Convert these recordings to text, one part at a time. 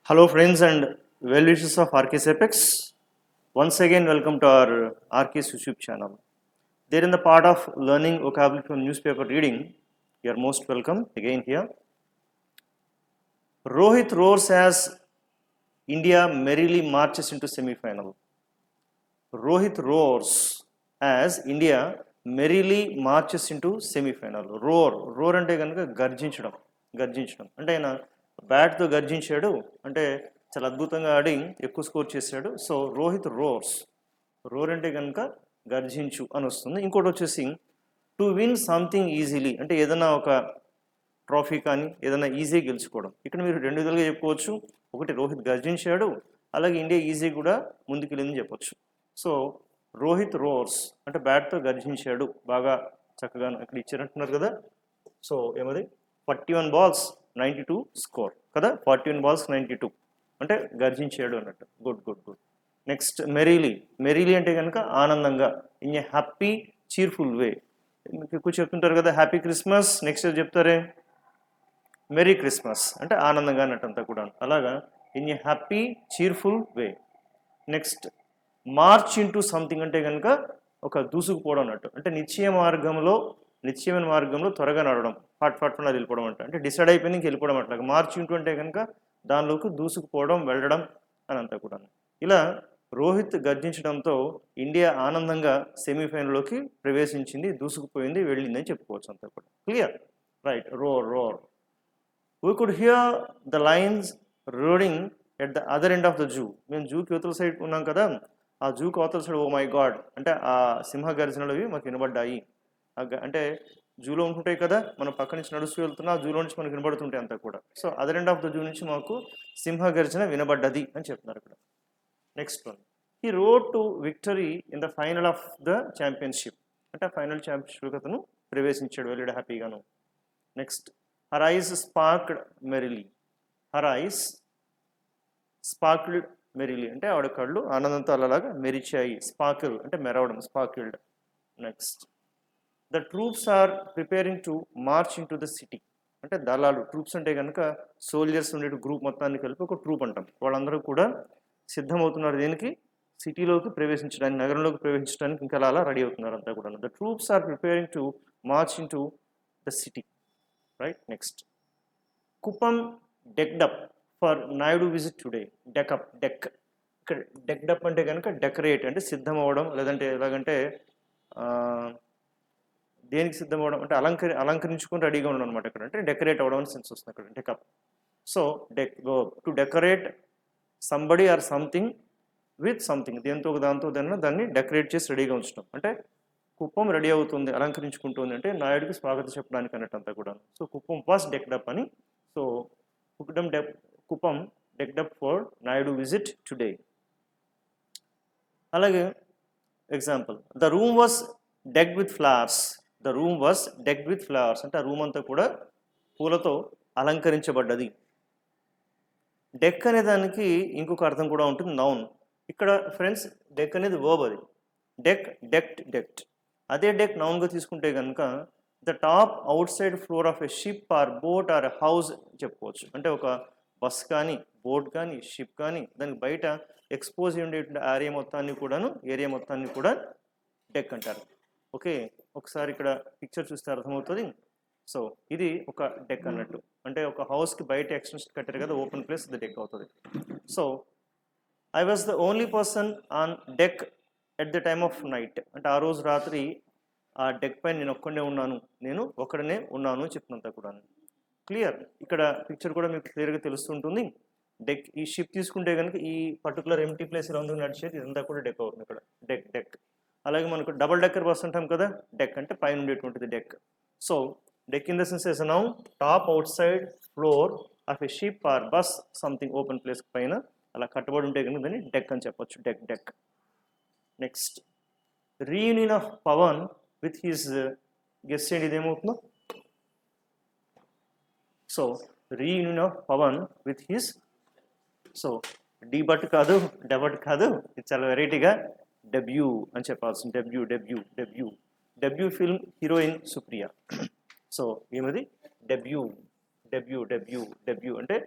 Hello, friends and well wishers of RK's Apex. Once again, welcome to our RK's YouTube channel. There, in the part of learning vocabulary from newspaper reading, you are most welcome again here. Rohit roars as India merrily marches into semi-final. Rohit roars as India merrily marches into semifinal. Roar అంటే కనుక గర్జించడం అంటే ఆయన బ్యాట్తో గర్జించాడు, అంటే చాలా అద్భుతంగా ఆడి ఎక్కువ score చేశాడు. So Rohit roar అంటే కనుక గర్జించు అని వస్తుంది. ఇంకోటి వచ్చేసి టు విన్ సంథింగ్ ఈజీలీ అంటే ఏదైనా ఒక ట్రోఫీ కానీ ఏదైనా ఈజీ గెలుచుకోవడం. ఇక్కడ మీరు రెండు విధాలుగా చెప్పుకోవచ్చు. ఒకటి రోహిత్ గర్జించాడు, అలాగే ఇండియా ఈజీ కూడా ముందుకెళ్ళిందని చెప్పొచ్చు. సో రోహిత్ రోర్స్ అంటే బ్యాట్తో గర్జించాడు, బాగా చక్కగా ఇక్కడ ఇచ్చారంటున్నారు కదా. సో ఏమది 41 balls 92 స్కోర్ కదా, 41 balls 92 అంటే గర్జించాడు అన్నట్టు. గుడ్. నెక్స్ట్ మెరీలీ అంటే కనుక ఆనందంగా, in a happy cheerful way. ఎక్కువ చెప్తుంటారు కదా హ్యాపీ క్రిస్మస్, నెక్స్ట్ చెప్తారే మెరీ క్రిస్మస్ అంటే ఆనందంగా అన్నట్టు అంతా కూడా. అలాగా in a happy cheerful way. Next march into something అంటే కనుక ఒక దూసుకుపోవడం అన్నట్టు, అంటే నిశ్చయమైన మార్గంలో త్వరగా నడవడం, ఫాట్ అది వెళ్ళిపోవడం అంటే డిసైడ్ అయిపోయింది ఇంక వెళ్ళిపోవడం అట్లాగా. మార్చ్ ఇంటూ అంటే కనుక దానిలోకి దూసుకుపోవడం, వెళ్ళడం అని అంతా కూడా. ఇలా రోహిత్ గర్జించడంతో ఇండియా ఆనందంగా సెమీఫైనల్లోకి ప్రవేశించింది, దూసుకుపోయింది, వెళ్ళిందని చెప్పుకోవచ్చు అంతా కూడా. Clear? Right. Roar. We could hear the lions roaring at the other end of the zoo. మేము జూకి యువతల సైడ్ ఉన్నాం కదా, ఆ జూకి అవతల సైడ్ ఓ మై గాడ్ అంటే ఆ సింహ గర్జనలు మాకు వినబడ్డాయి. అంటే జూలో ఉంటుంటాయి కదా, మనం పక్క నుంచి నడుస్తూ వెళ్తున్నా ఆ జూలో నుంచి మనకు వినబడుతుంటాయి అంతా కూడా. So other end of the zoo నుంచి మాకు సింహ గర్జన వినబడ్డది అని చెప్తున్నారు ఇక్కడ. Next one, he rode to victory in the final of the championship అంటే ఫైనల్ ఛాంపియన్షిప్ అతను ప్రవేశించాడు, వెళ్ళాడు హ్యాపీగాను. Next, her eyes sparkled merrily. Her eyes sparkled merrily అంటే ఆవిడ కళ్ళు ఆనందంతో అలాగా మెరిచాయి. స్పార్కిల్ అంటే మెరవడం, sparkled. Next, the troops are preparing to march in to the city అంటే దళాలు. ట్రూప్స్ అంటే కనుక సోల్జర్స్ ఉండే గ్రూప్ మొత్తాన్ని కలిపి ఒక ట్రూప్ అంటాం. వాళ్ళందరూ కూడా సిద్ధమవుతున్నారు దేనికి? సిటీలోకి ప్రవేశించడానికి, నగరంలోకి ప్రవేశించడానికి ఇంకా అలా రెడీ అవుతున్నారు అంతా కూడా. The troops are preparing to march in to the city. Right. Next, Kuppam decked up for Naidu visit today. Deck. ఇక్కడ డెక్డ్ అప్ అంటే కనుక డెకరేట్ అంటే సిద్ధం అవ్వడం, లేదంటే ఎలాగంటే దేనికి సిద్ధం అవ్వడం అంటే అలంకరించుకొని రెడీగా ఉండడం అనమాట. ఇక్కడ అంటే డెకరేట్ అవ్వడం అని సెన్స్ వస్తుంది అక్కడ, deck up. So to decorate somebody or something with something, దాంతో దాన్ని డెకరేట్ చేసి రెడీగా ఉంచడం అంటే కుప్పం రెడీ అవుతుంది, అలంకరించుకుంటుంది అంటే నాయుడికి స్వాగతం చెప్పడానికి అన్నట్టు అంతా కూడా. So Kuppam was decked up అని. So Kuppam decked up for Naidu visit today. అలాగే example, the room was decked with flowers. The room was decked with flowers అంటే ఆ రూమ్ అంతా కూడా పూలతో అలంకరించబడ్డది. డెక్ అనే దానికి ఇంకొక అర్థం కూడా ఉంటుంది, నౌన్. ఇక్కడ ఫ్రెండ్స్ డెక్ అనేది వర్బ్, అది డెక్ట్. అదే డెక్ నౌన్గా తీసుకుంటే కనుక the top outside floor of a ship or boat or house చెప్పుకోవచ్చు. అంటే ఒక బస్ కానీ, బోట్ కానీ, షిప్ కానీ దానికి బయట ఎక్స్పోజ్ ఉండేటువంటి ఏరియా మొత్తాన్ని కూడా డెక్ అంటారు. ఓకే, ఒకసారి ఇక్కడ పిక్చర్ చూస్తే అర్థమవుతుంది. సో ఇది ఒక డెక్ అన్నట్టు, అంటే ఒక హౌస్కి బయట ఎక్స్టెన్షన్ కట్టారు కదా, ఓపెన్ ప్లేస్, ది డెక్ అవుతుంది. So I was the only person on deck at the time of night అంటే ఆ రోజు రాత్రి ఆ డెక్ పైన నేను ఒక్కడనే ఉన్నాను చెప్తున్నంత కూడా. క్లియర్? ఇక్కడ పిక్చర్ కూడా మీకు క్లియర్గా తెలుస్తుంటుంది. డెక్, ఈ షిప్ తీసుకుంటే కనుక ఈ పర్టికులర్ ఎంటీ ప్లేస్ ఇలా ఉంది నడిచేది, ఇదంతా కూడా డెక్ అవుతుంది ఇక్కడ, డెక్. అలాగే మనకు డబుల్ డెక్కర్ బస్ అంటాం కదా, డెక్ అంటే పైన ఉండేటువంటిది deck. So deck in the sense as noun, top outside floor of a ship or bus something open place పైన అలా కట్టబడి ఉంటే కనుక దాన్ని డెక్ అని చెప్పొచ్చు, deck. Next, reunion of Pavan with his, guess చేయండి ఇదేమవుతుందో. So reunion of Pavan with his, so debut కాదు, డెబట్ కాదు, ఇది చాలా వెరైటీగా డెబ్యూ అని చెప్పాల్సింది. Debut film heroine Supriya. So ఏమది డెబ్యూ అంటే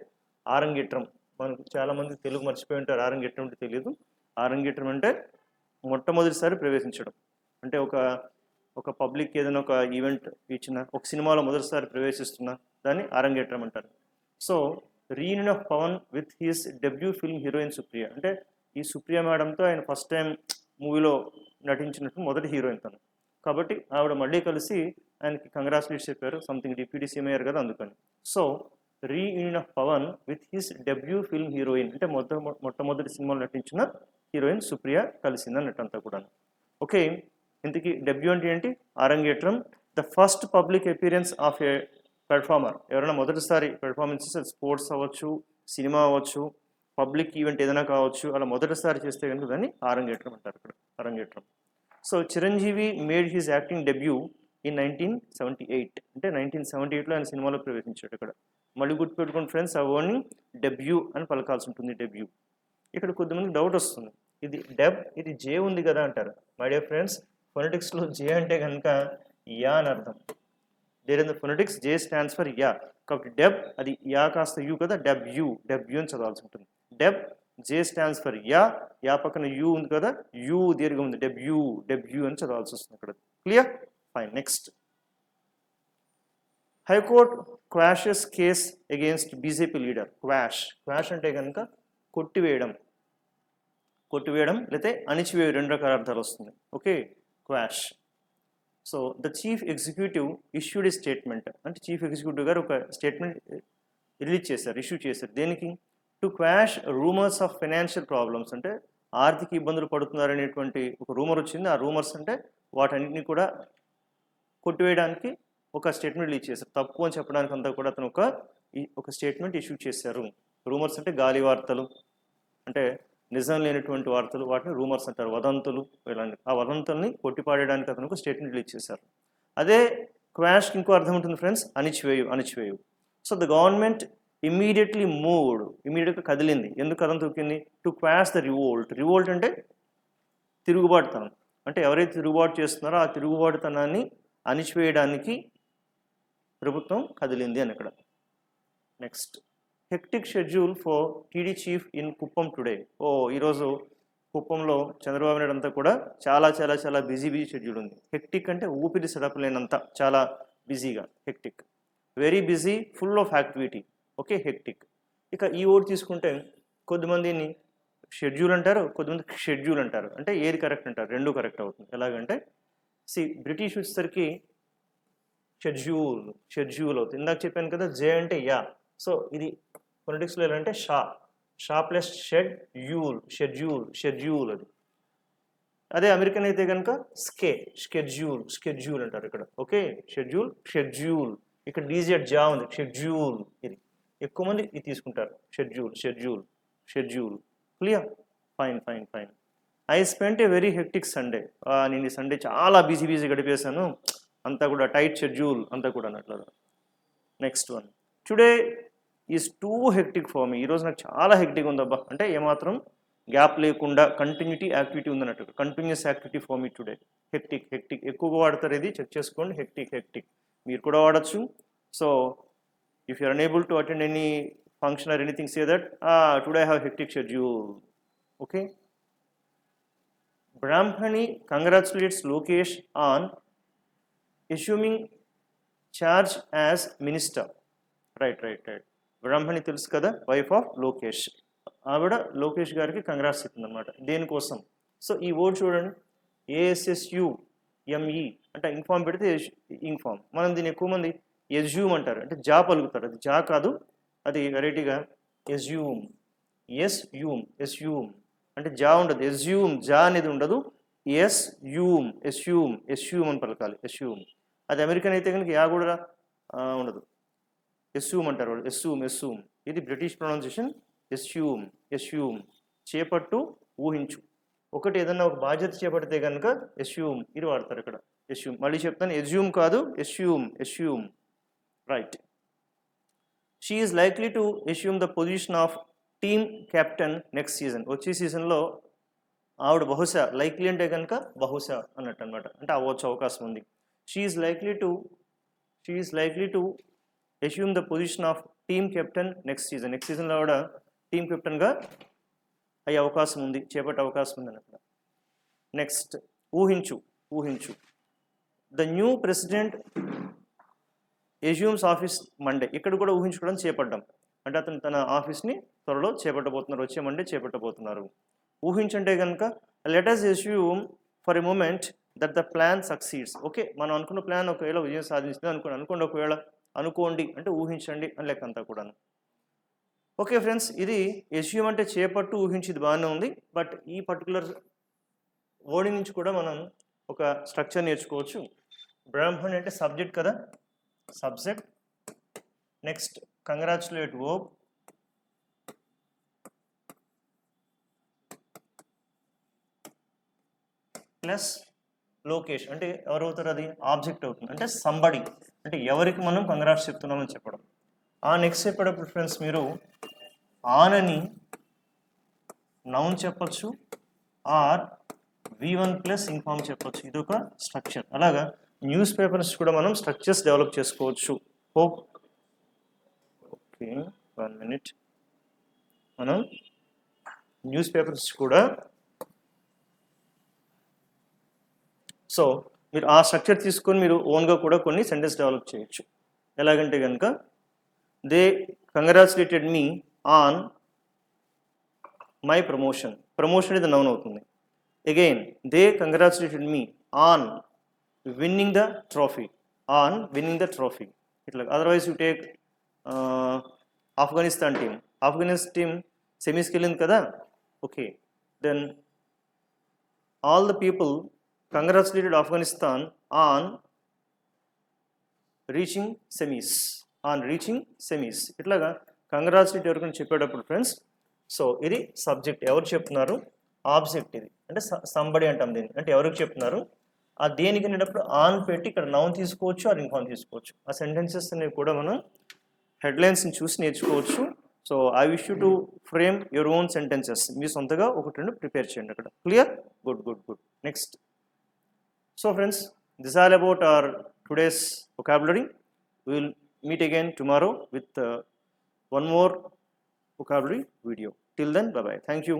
ఆరంగేట్రం, మనకు చాలామంది తెలుగు మర్చిపోయి ఉంటారు. ఆరంగేట్రం అంటే తెలియదు. ఆరంగేట్రం అంటే మొట్టమొదటిసారి ప్రవేశించడం. అంటే ఒక పబ్లిక్ ఏదైనా ఒక ఈవెంట్ ఇచ్చిన, ఒక సినిమాలో మొదటిసారి ప్రవేశిస్తున్న దాన్ని ఆరంగేట్రం అంటారు. So reunion of Pavan with his debut film heroine Supriya. అంటే ఈ సుప్రియ మేడంతో ఆయన ఫస్ట్ టైం మూవీలో నటించినట్టు మొదటి హీరోయిన్ తను. కాబట్టి ఆవిడ మళ్ళీ కలిసి ఆయనకి కంగ్రాచులేట్స్ చెప్పారు. సంథింగ్ డిప్యూటీ సీఎం అయ్యారు కదా అందుకని. So reunion of Pavan with his debut film heroine అంటే మొట్టమొదటి సినిమాలో నటించిన హీరోయిన్ సుప్రియ కలిసింది అన్నట్టు అంతా కూడా. ఓకే, ఇంతకీ డెబ్యూ అంటే ఏంటి? అరంగేట్రం. The first public appearance of A performer. ఎవరైనా మొదటిసారి పెర్ఫార్మెన్సెస్, స్పోర్ట్స్ అవ్వచ్చు, సినిమా అవ్వచ్చు, పబ్లిక్ ఈవెంట్ ఏదైనా కావచ్చు, అలా మొదటిసారి చేస్తే కనుక దాన్ని అరంగేట్రం అంటారు ఇక్కడ. అరంగేట్రం. So Chiranjeevi made his acting debut in 1978. అంటే 1978లో ఆయన సినిమాలో ప్రవేశించాడు. ఇక్కడ మళ్ళీ గుర్తుపెట్టుకోండి ఫ్రెండ్స్, ఆ వర్డ్ని డెబ్యూ అని పలకాల్సి ఉంటుంది. డెబ్యూ. ఇక్కడ కొద్దిమందికి డౌట్ వస్తుంది, ఇది డెబ్, ఇది జే ఉంది కదా అంటారు. మై డియర్ ఫ్రెండ్స్, ఫొనెటిక్స్లో జే అంటే కనుక యా అని అర్థం. There in the phonetics J stands for ya. కాబట్టి డెబ్ అది యా కాస్త యూ కదా, డెబ్యూ అని చదవాల్సి ఉంటుంది. డెబ్, జే స్టాండ్స్ ఫర్ యా, యా పక్కన యూ ఉంది కదా, యూ దీర్ఘం ఉంది, డెబ్యూ అని చదవాల్సి వస్తుంది ఇక్కడ. Clear? Fine. Next, high court quashes case against BJP leader. Quash అంటే కనుక కొట్టివేయడం లేకపోతే అణిచివేయ, రెండు రకాల అర్థాలు వస్తుంది. Okay, quash. So the chief executive issued a statement. అంటే చీఫ్ ఎగ్జిక్యూటివ్ గారు ఒక స్టేట్మెంట్ ఇష్యూ చేశారు. దేనికి? To quash rumours of financial problems. అంటే ఆర్థిక ఇబ్బందులు పడుతున్నారనేటువంటి ఒక రూమర్ వచ్చింది. ఆ రూమర్స్ అంటే వాటన్నిటిని కూడా కొట్టివేయడానికి ఒక స్టేట్మెంట్ రిలీజ్ చేశారు. తప్పు అని చెప్పడానికి అంతా కూడా అతను ఒక స్టేట్మెంట్ ఇష్యూ చేశారు. రూమర్స్ అంటే గాలి వార్తలు, అంటే నిజం లేనటువంటి వార్తలు, వాటిని రూమర్స్ అంటారు. వదంతులు, ఇలాంటి ఆ వదంతుల్ని కొట్టిపాడడానికి అతను ఒక స్టేట్మెంట్ రిలీజ్ చేశారు. అదే క్వాష్కి ఇంకో అర్థం ఉంటుంది ఫ్రెండ్స్, అణిచివేయు. సో ద గవర్నమెంట్ ఇమీడియట్గా కదిలింది. ఎందుకు కథం తొక్కింది? టు క్వాష్ ద రివోల్ట్ అంటే తిరుగుబాటుతనం. అంటే ఎవరైతే తిరుగుబాటు చేస్తున్నారో ఆ తిరుగుబాటుతనాన్ని అణిచివేయడానికి ప్రభుత్వం కదిలింది అని ఇక్కడ. Next, hectic schedule for TD chief in Kuppam today. ఈరోజు కుప్పంలో చంద్రబాబు నాయుడు అంతా కూడా చాలా బిజీ షెడ్యూల్ ఉంది. హెక్టిక్ అంటే ఊపిరి సడపలేనంత, చాలా బిజీగా. Hectic, very busy, full of activity. Okay, hectic. ఇక ఈ వర్డ్ తీసుకుంటే కొద్దిమందిని షెడ్యూల్ అంటారు, కొద్దిమంది షెడ్యూల్ అంటారు. అంటే ఏది కరెక్ట్ అంటారు? రెండు కరెక్ట్ అవుతుంది. ఎలాగంటే బ్రిటిష్ వచ్చేసరికి షెడ్యూల్ అవుతుంది. ఇందాక చెప్పాను కదా, జే అంటే యా. సో ఇది పొలిటిక్స్లో ఎలా అంటే షా ప్లస్ షెడ్యూల్ అది. అదే అమెరికన్ అయితే కనుక స్కెడ్యూల్ అంటారు ఇక్కడ. Okay, schedule. ఇక్కడ డీజెడ్ జా ఉంది, షెడ్యూల్. ఇది ఎక్కువ మంది ఇది తీసుకుంటారు, schedule. Clear? Fine. I spent a very hectic Sunday. నేను ఈ సండే చాలా బిజీ గడిపేశాను, అంతా కూడా టైట్ షెడ్యూల్ అంతా కూడా అన్నట్లు. Next one, today is too hectic for me. ఈరోజు నాకు చాలా హెక్టిక్ ఉందబ్బా, అంటే ఏమాత్రం గ్యాప్ లేకుండా కంటిన్యూటీ యాక్టివిటీ ఉందన్నట్టు. Continuous activity for me today. Hectic ఎక్కువగా వాడతారు, ఇది చెక్ చేసుకోండి. హెక్టిక్ మీరు కూడా వాడచ్చు. So if you are unable to attend any function or anything, say that today I have hectic schedule. Okay, Brahmani congratulates Lokesh on assuming charge as minister. Right. Brahmani తెలుసు కదా, wife of Lokesh. ఆవిడ లోకేష్ గారికి congrats చెప్తుంది అనమాట. దేనికోసం? So ఈ word చూడండి, ASSUME అంటే ఇన్ఫార్మ్ పెడితే ఇన్ఫార్మ్. మనం దీన్ని ఎక్కువ మంది ఎస్యూమ్ అంటారు, అంటే జా పలుకుతారు. అది జా కాదు, అది వెరైటీగా ఎస్యూమ్ అంటే జా ఉండదు. ఎస్యూమ్ జా అనేది ఉండదు. ఎస్యూమ్ అని పలకాలి. ఎస్యూమ్. అది అమెరికన్ అయితే కనుక యా కూడా ఉండదు, ఎస్యూమ్ అంటారు వాళ్ళు. ఎస్యూమ్. ఇది బ్రిటిష్ ప్రొనౌన్సియేషన్. ఎస్యూమ్ చేపట్టు, ఊహించు. ఒకటి ఏదన్నా ఒక బాధ్యత చేపడితే కనుక ఎస్యూమ్ ఇది వాడతారు ఇక్కడ. ఎస్యూమ్. మళ్ళీ చెప్తాను, ఎస్యూమ్ కాదు, assume. Right. She is likely to assume the position of team captain next season. వచ్చే సీజన్లో ఆవిడ బహుశా, లైక్లీ అంటే కనుక బహుశా అన్నట్టు అనమాట, అంటే అవ్వచ్చు, అవకాశం ఉంది. She is likely to assume the position of team captain next సీజన్లో ఆవిడ టీమ్ కెప్టెన్గా అయ్యే అవకాశం ఉంది, చేపట్టే అవకాశం ఉంది అని అక్కడ. నెక్స్ట్ ఊహించు. The new president assumes office Monday. ఇక్కడ కూడా ఊహించుకోవడం చేపడ్డాం, అంటే అతను తన ఆఫీస్ని త్వరలో చేపట్టబోతున్నారు, వచ్చే మండే చేపట్టబోతున్నారు. ఊహించంటే కనుక let us assume for a moment that the plan succeeds. Okay, మనం అనుకున్న ప్లాన్ ఒకవేళ విజయం సాధించింది అనుకోండి, ఒకవేళ అనుకోండి అంటే ఊహించండి అని లెక్క అంతా కూడాను. ఓకే ఫ్రెండ్స్, ఇది ఎస్యూమ్ అంటే చేపట్టు, ఊహించింది బాగానే ఉంది. బట్ ఈ పర్టికులర్ వర్డింగ్ నుంచి కూడా మనం ఒక స్ట్రక్చర్ నేర్చుకోవచ్చు. బ్రాహ్మణ్ అంటే సబ్జెక్ట్ కదా, subject. Next congratulate verb, plus location అంటే ఎవరు అవుతారు, అది ఆబ్జెక్ట్ అవుతుంది, అంటే సంబడి అంటే ఎవరికి మనం కంగ్రాట్స్ చెప్తున్నామని చెప్పడం. ఆ నెక్స్ట్ చెప్పేటప్పుడు ఫ్రెండ్స్ మీరు ఆనని నౌన్ చెప్పచ్చు, ఆర్ V1 ప్లస్ ఇన్ఫార్మ్ చెప్పచ్చు. ఇది ఒక స్ట్రక్చర్. అలాగా న్యూస్ పేపర్స్ కూడా మనం స్ట్రక్చర్స్ డెవలప్ చేసుకోవచ్చు. Hope okay 1 minute. మనం న్యూస్ పేపర్స్ కూడా సో మీరు ఆ స్ట్రక్చర్ తీసుకొని మీరు ఓన్గా కూడా కొన్ని సెంటెన్స్ డెవలప్ చేయొచ్చు. ఎలాగంటే కనుక they congratulated me on my promotion. Promotion ఇది నౌన్ అవుతుంది. Again they congratulated me on winning the trophy, on winning the trophy. ఇట్లా otherwise you take Afghanistan team సెమీస్కి వెళ్ళింది కదా. Okay, then all the people congratulated Afghanistan on reaching semis. ఇట్లాగా congratulate ఎవరికైనా చెప్పేటప్పుడు friends, so ఇది సబ్జెక్ట్, ఎవరు చెప్తున్నారు, ఆబ్జెక్ట్ ఇది అంటే సంబడి అంటాం దీన్ని, అంటే ఎవరికి చెప్తున్నారు. ఆ దేనికి అనేటప్పుడు ఆన్ పెట్టి ఇక్కడ నౌన్ తీసుకోవచ్చు, ఆర్ ఇన్ఫార్మ్ తీసుకోవచ్చు. ఆ సెంటెన్సెస్ అనేవి కూడా మనం హెడ్లైన్స్ని చూసి నేర్చుకోవచ్చు. So I wish you to frame your own sentences. మీ సొంతగా ఒకటి రెండు ప్రిపేర్ చేయండి అక్కడ. Clear? Good. Next, so friends, this is all about our today's vocabulary. We will meet again tomorrow with one more vocabulary video. Till then, bye bye. Thank you.